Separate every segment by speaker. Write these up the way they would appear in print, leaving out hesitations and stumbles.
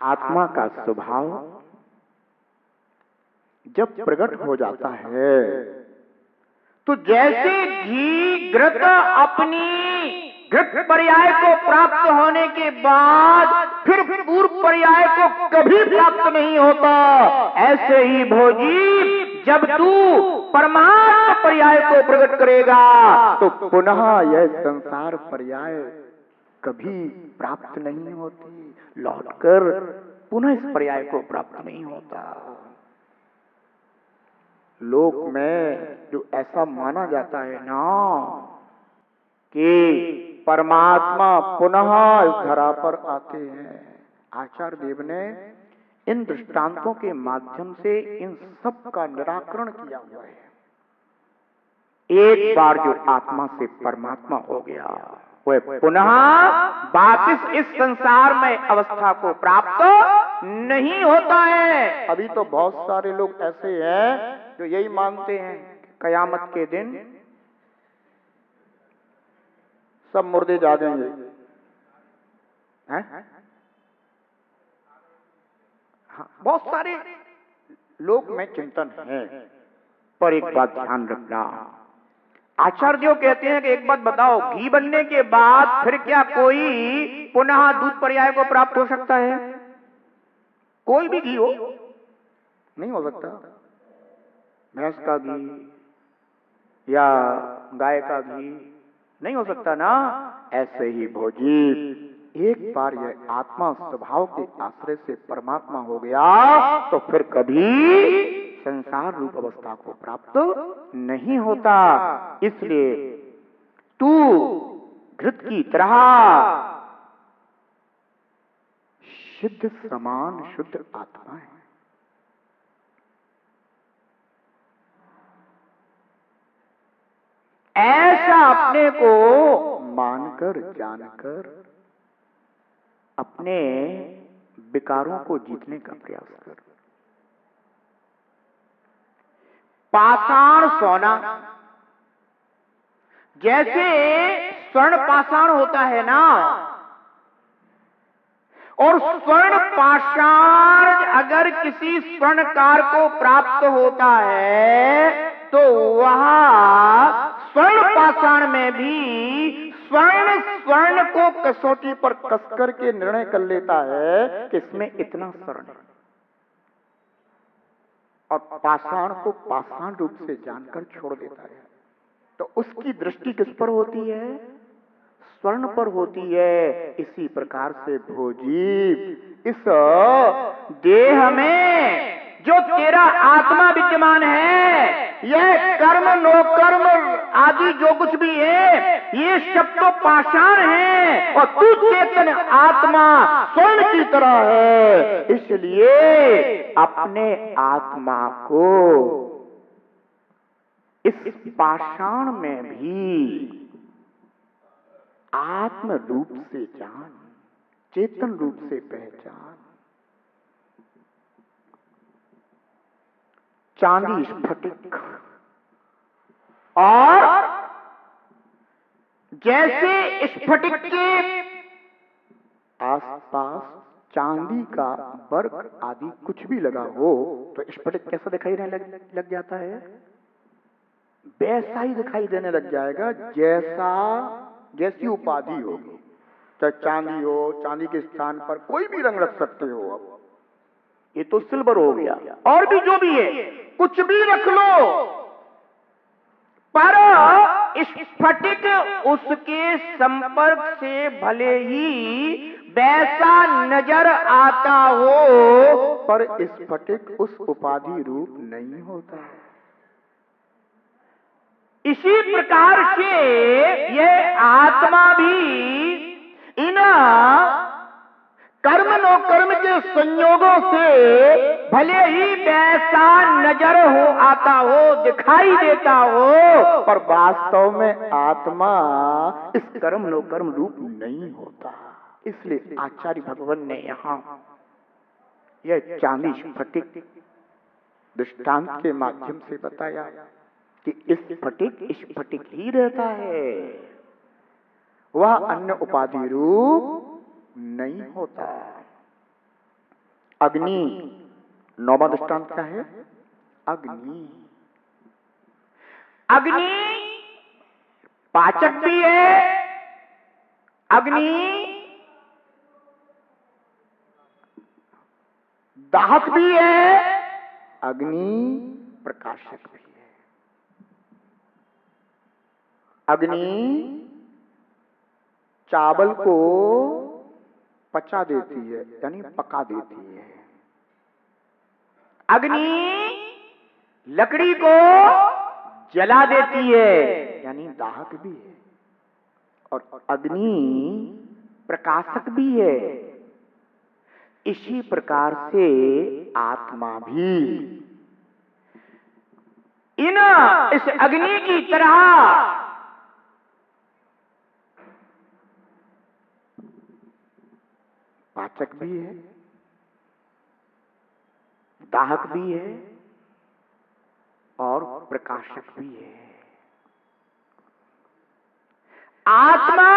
Speaker 1: आत्मा का स्वभाव जब प्रकट हो जाता है तो जैसे घी घृत अपनी घृत पर्याय को प्राप्त होने के बाद फिर पूर्व पर्याय को कभी प्राप्त नहीं होता, ऐसे ही भोजी जब तू परमात्मा पर्याय को प्रकट करेगा तो पुनः यह संसार पर्याय कभी प्राप्त नहीं होती, लौटकर पुनः इस पर्याय को प्राप्त नहीं होता। लोक में जो ऐसा माना जाता है ना कि परमात्मा पुनः इस धरा पर आते हैं, आचार्य देव ने इन दृष्टांतों के माध्यम से इन सब का निराकरण किया हुआ है। एक बार जो आत्मा से परमात्मा हो गया वह पुनः वापिस इस संसार में अवस्था को प्राप्त नहीं होता है। अभी तो बहुत सारे लोग ऐसे हैं जो यही मानते हैं कयामत के दिन सब मुर्दे जागेंगे, हैं? हाँ, बहुत सारे लोग में चिंतन है, पर एक बात ध्यान रखना, आचार्य कहते हैं कि एक बात बताओ, घी बनने के बाद फिर क्या कोई पुनः दूध पर्याय को प्राप्त हो सकता है? कोई भी घी हो नहीं हो सकता। भैंस का घी या गाय का घी नहीं हो सकता ना। ऐसे ही भोजी एक बार यह आत्मा स्वभाव के आश्रय से परमात्मा हो गया तो फिर कभी संसार रूप अवस्था को प्राप्त नहीं होता। इसलिए तू घृत की तरह शुद्ध समान शुद्ध आत्मा है। ऐसा अपने को मानकर जानकर अपने विकारों को जीतने का प्रयास कर। पाषाण सोना, जैसे स्वर्ण पाषाण होता है ना, और स्वर्ण पाषाण अगर किसी स्वर्णकार को प्राप्त होता है तो वह स्वर्ण पाषाण में भी स्वर्ण को कसौटी पर कसकर के निर्णय कर लेता है कि इसमें इतना स्वर्ण है, और पाषाण को पाषाण रूप से जानकर छोड़ देता है। तो उसकी दृष्टि किस पर होती है? स्वर्ण पर होती है। इसी प्रकार से भोजी इस देह में जो तेरा आत्मा विद्यमान है, यह कर्म नो कर्म आदि जो कुछ भी है, ये सब तो पाषाण है और तू चेतन आत्मा स्वर्ण की तरह है। इसलिए अपने आत्मा को इस पाषाण में भी आत्म रूप से जान, चेतन रूप से पहचान। चांदी स्फटिक, और जैसे स्फटिक के आसपास चांदी का वर्क आदि कुछ भी लगा हो तो स्फटिक कैसा दिखाई देने लग जाता है? वैसा ही दिखाई देने लग जाएगा जैसी उपाधि होगी। चाहे चांदी हो, चांदी के स्थान पर कोई भी रंग रख सकते हो। अब ये तो सिल्वर हो गया, और भी जो भी है कुछ भी रख लो, पर स्फटिक उसके संपर्क से भले ही वैसा नजर आता हो, पर स्फटिक उस उपाधि रूप नहीं होता। इसी प्रकार से यह आत्मा भी इन कर्म नो कर्म के संयोगों से भले ही वैसा नजर हो आता हो, दिखाई देता हो, पर वास्तव में आत्मा इस कर्म नो कर्म रूप नहीं होता। इसलिए आचार्य भगवान ने यहाँ यह चांदी स्फटिक दृष्टांत के माध्यम से बताया कि स्फटिक ही रहता है, वह अन्य उपाधि रूप नहीं होता। अग्नि, नौवां दृष्टांत क्या है? अग्नि। अग्नि पाचक भी है, अग्नि दाहक भी है, अग्नि प्रकाशक भी है। अग्नि चावल को पचा देती है, यानी पका देती है। अग्नि लकड़ी को जला देती है, यानी दाहक भी है। और अग्नि प्रकाशक भी है। इसी प्रकार से आत्मा भी इस अग्नि की तरह पाचक भी है, दाहक भी है और प्रकाशक भी है। आत्मा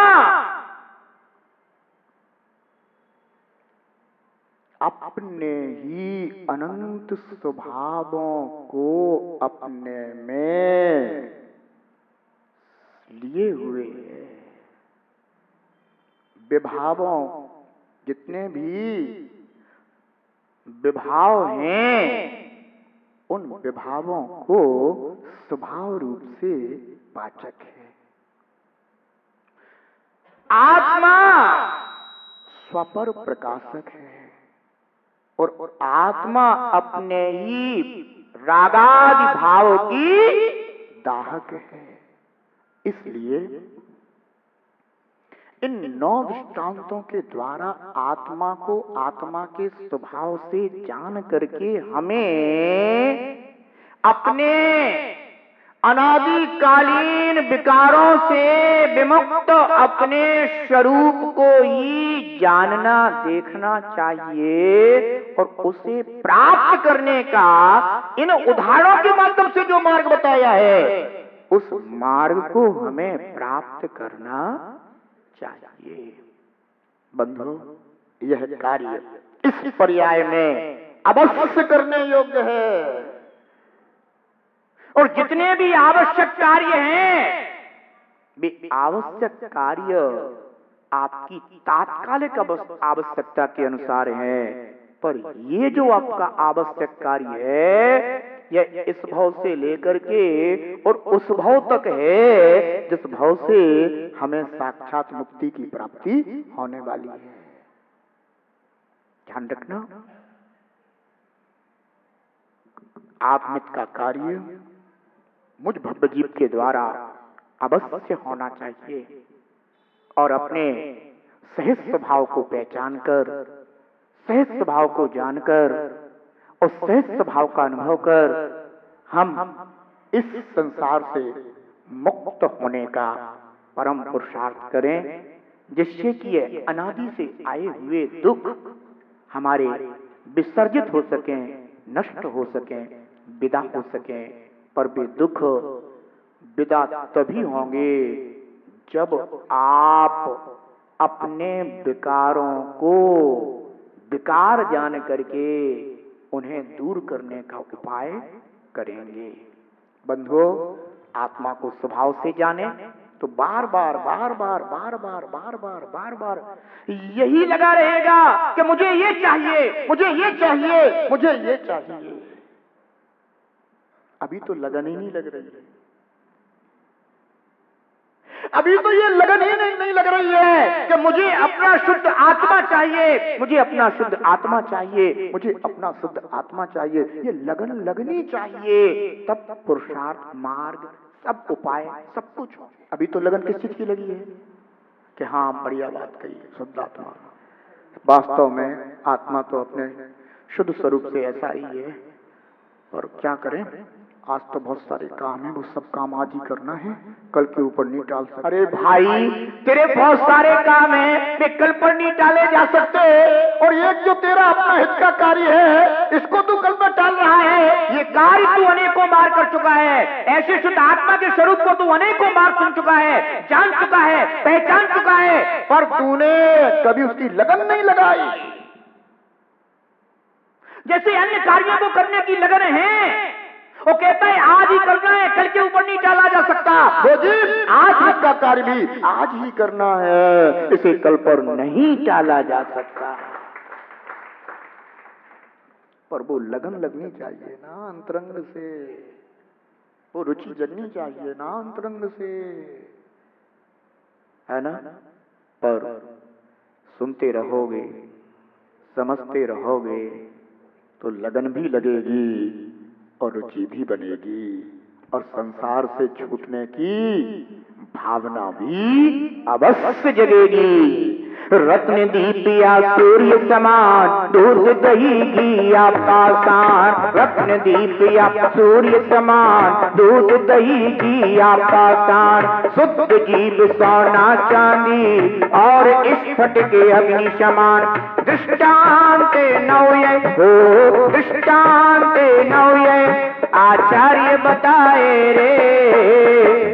Speaker 1: अपने ही अनंत स्वभावों को अपने में लिए हुए है। विभावों, जितने भी विभाव हैं, उन विभावों को स्वभाव रूप से पाचक है। आत्मा स्वपर प्रकाशक है और आत्मा अपने ही रागादि भाव की दाहक है। इसलिए इन 9 दृष्टांतों के द्वारा आत्मा को आत्मा के स्वभाव से जान करके हमें अपने अनादिकालीन विकारों से विमुक्त अपने स्वरूप को ही जानना देखना चाहिए और उसे प्राप्त करने का इन उदाहरणों के माध्यम से जो मार्ग बताया है, उस मार्ग को हमें प्राप्त करना चाहिए। बंधु, यह कार्य इस पर्याय में अवश्य करने योग्य है और जितने भी आवश्यक कार्य हैं, वे आवश्यक कार्य आपकी तात्कालिक आवश्यकता के अनुसार है। पर ये जो आपका आवश्यक कार्य है, यह इस भाव से लेकर के और उस भाव तक है जिस भाव से हमें साक्षात मुक्ति की प्राप्ति होने वाली है। ध्यान रखना, आत्मिक का कार्य मुझ भव्य जीव के द्वारा अवश्य होना चाहिए और अपने सहज स्वभाव को पहचान कर, सहज स्वभाव को जानकर और सहज स्वभाव का अनुभव कर हम इस संसार से मुक्त होने का परम पुरुषार्थ करें, जिससे कि ये अनादि से आए हुए दुख हमारे विसर्जित हो सकें, नष्ट हो सकें, विदा हो सकें। पर वे दुख विदा तभी होंगे जब आप अपने विकारों को विकार जान करके उन्हें दूर करने का उपाय करेंगे। बंधुओं, आत्मा को स्वभाव से जाने तो बार बार बार बार बार बार बार बार बार बार यही लगा रहेगा कि मुझे ये चाहिए, मुझे ये चाहिए, मुझे ये चाहिए। अभी तो लगन ही नहीं लग रही है, अभी तो ये लगन ही नहीं लग रही है कि मुझे अपना शुद्ध आत्मा चाहिए, मुझे अपना शुद्ध आत्मा चाहिए, मुझे अपना शुद्ध आत्मा चाहिए। ये लगन लगनी चाहिए, तब पुरुषार्थ, मार्ग, सब उपाय, सब कुछ। अभी तो लगन किस चीज की लगी है कि हाँ बढ़िया बात कही, शुद्ध आत्मा। वास्तव में आत्मा तो अपने शुद्ध स्वरूप से ऐसा ही है, और क्या करें, आज तो बहुत सारे काम है, वो सब काम आज ही करना है, कल के ऊपर नहीं टाल सकते। अरे भाई, तेरे बहुत सारे काम हैं, वे कल पर नहीं टाले जा सकते, और एक जो तेरा अपना हित का कार्य है, इसको तू कल पर टाल रहा है। ये कार्य तू अनेकों बार कर चुका है, ऐसे शुद्ध आत्मा के स्वरूप को तू अनेकों बार सुन चुका है, जान चुका है, पहचान चुका है, पर तूने कभी उसकी लगन नहीं लगाई। जैसे अन्य कार्यों को करने की लगन है, वो कहता है आज ही करना है, कल के ऊपर नहीं टाला जा सकता।
Speaker 2: वो जी आज इसका कार्य भी आज ही करना है, इसे कल पर नहीं टाला जा सकता। पर वो लगन लगनी चाहिए ना अंतरंग से, वो रुचि जगनी चाहिए ना अंतरंग से, है ना। पर सुनते रहोगे, समझते रहोगे तो लगन भी लगेगी और रुचि भी बनेगी और संसार से छूटने की भावना भी अवश्य जगेगी। रत्न दीपिया सूर्य समान, दूध दही घी आपका शान। रत्न दीपिया सूर्य समान, दूध दही घी आपका शान। शुद्ध जीव सोना चांदी और स्फट के अग्नि समान। दृष्टांत नौये हो, दृष्टांत नौये आचार्य बताए रे।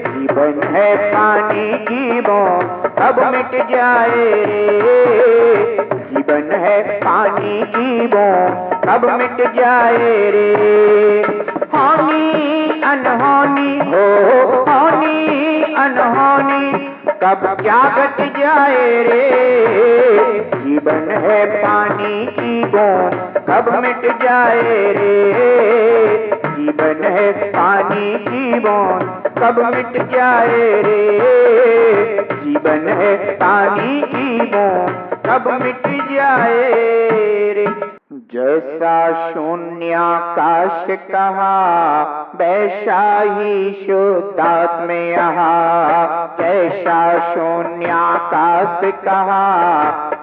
Speaker 2: जीवन है पानी की बूंद कब मिट जाए रे। जीवन है पानी की बूंद कब मिट जाए रे। होनी अनहोनी हो, होनी अनहोनी कब क्या घट जाए रे। जीवन है पानी की बूंद कब मिट जाए रे। जीवन है पानी की बूंद कब मिट जाए रे। जीवन है पानी की बूंद कब मिट जाए रे। जैसा शून्याकाश कहा वैसा ही शुद्धात्म यहाँ। जैसा शून्याकाश कहा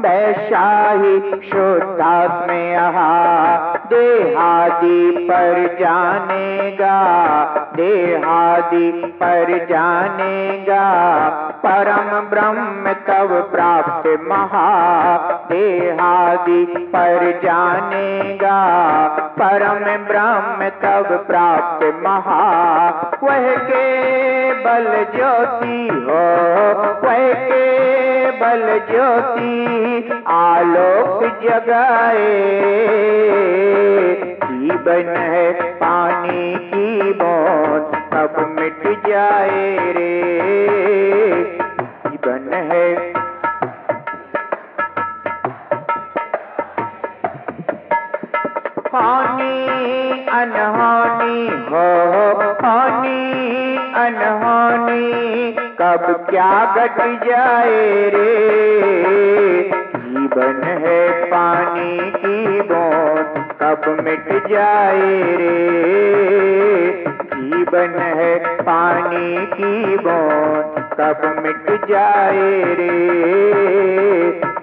Speaker 2: वैसा ही शुद्धात्म यहाँ। देहादि पर जानेगा, देहादि पर जानेगा परम ब्रह्म तब प्राप्त महा। देहादि पर जानेगा परम ब्रह्म तब प्राप्त महा। वह केवल ज्योति हो, वह केवल ज्योति आलोक जगाए। जीवन है पानी की बूंद कब मिट जाए रे। जीवन है होनी अनहोनी हो, होनी अनहोनी कब क्या घट जाए रे। जीवन है पानी की बूंद कब मिट जाए रे। जीवन है पानी की बूंद कब मिट जाए रे।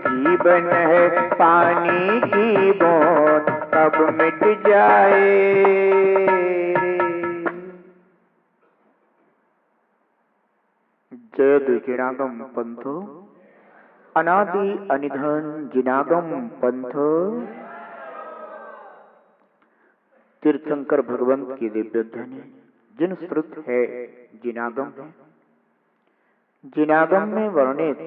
Speaker 2: जीवन है पानी की बूंद कब मिट जाए रे। जय द्विगुणागम पंथो, अनादि अनिधन जिनागम पंथो। तीर्थंकर भगवंत की दिव्य ध्वनि जिन श्रुत है जिनागम है। जिनागम में वर्णित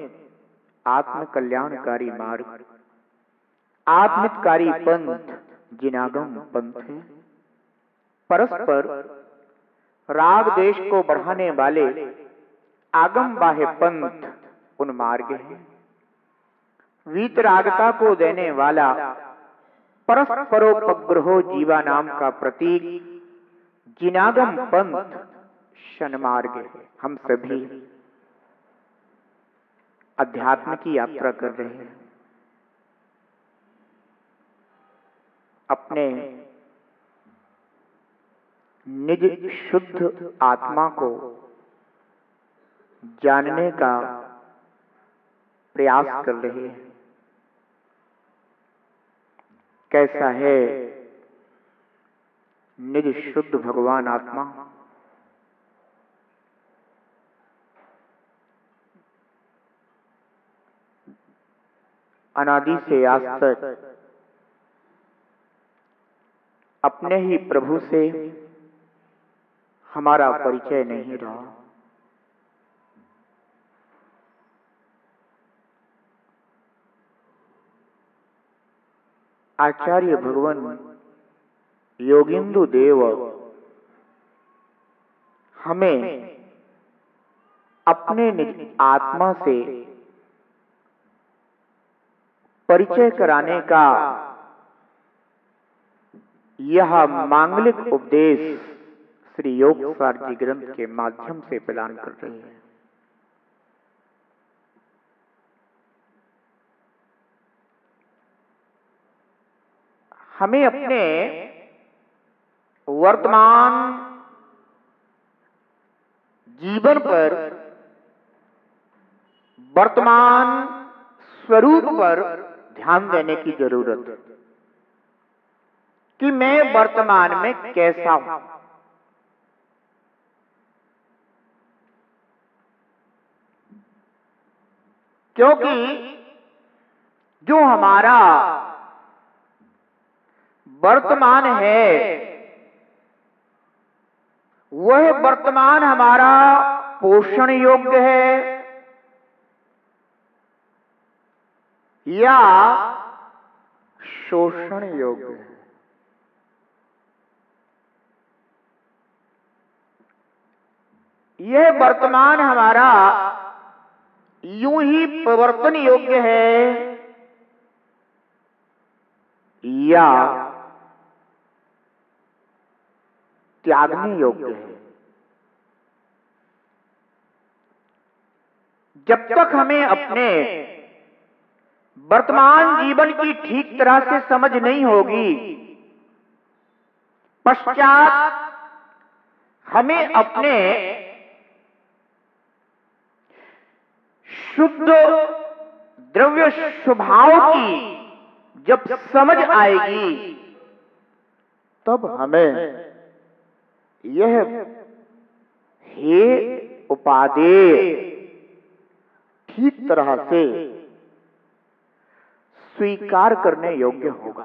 Speaker 2: आत्म कल्याणकारी मार्ग, आत्मितकारी पंथ जिनागम पंथ है। परस्पर राग देश को बढ़ाने वाले आगम बाह्य पंथ उन मार्ग हैं। वीतरागता को देने वाला परस्परोपग्रहो जीवा नाम का प्रतीक जिनागम पंथ शनमार्ग है। हम सभी अध्यात्म की यात्रा कर रहे हैं। अपने निज शुद्ध आत्मा को जानने का प्रयास कर रहे हैं। कैसा है निज शुद्ध भगवान आत्मा? अनादि से आज तक अपने ही प्रभु से हमारा परिचय नहीं रहा। आचार्य भगवान योगिंदु देव हमें अपने निज आत्मा से परिचय कराने का यह मांगलिक उपदेश श्री योगसार जी ग्रंथ के माध्यम से प्रदान कर रहे हैं। हमें अपने वर्तमान जीवन पर, वर्तमान स्वरूप पर ध्यान देने की जरूरत है कि मैं वर्तमान में कैसा हूं। क्योंकि जो हमारा वर्तमान है वह वर्तमान हमारा पोषण योग्य है या शोषण योग्य है। यह वर्तमान हमारा यूं ही प्रवर्तन योग्य है या त्यागने योग्य है। जब तक हमें अपने वर्तमान जीवन की ठीक तरह से समझ नहीं होगी, पश्चात हमें अपने शुद्ध द्रव्य स्वभाव की जब समझ आएगी तब हमें यह हे उपादेय ठीक तरह से स्वीकार करने योग्य होगा।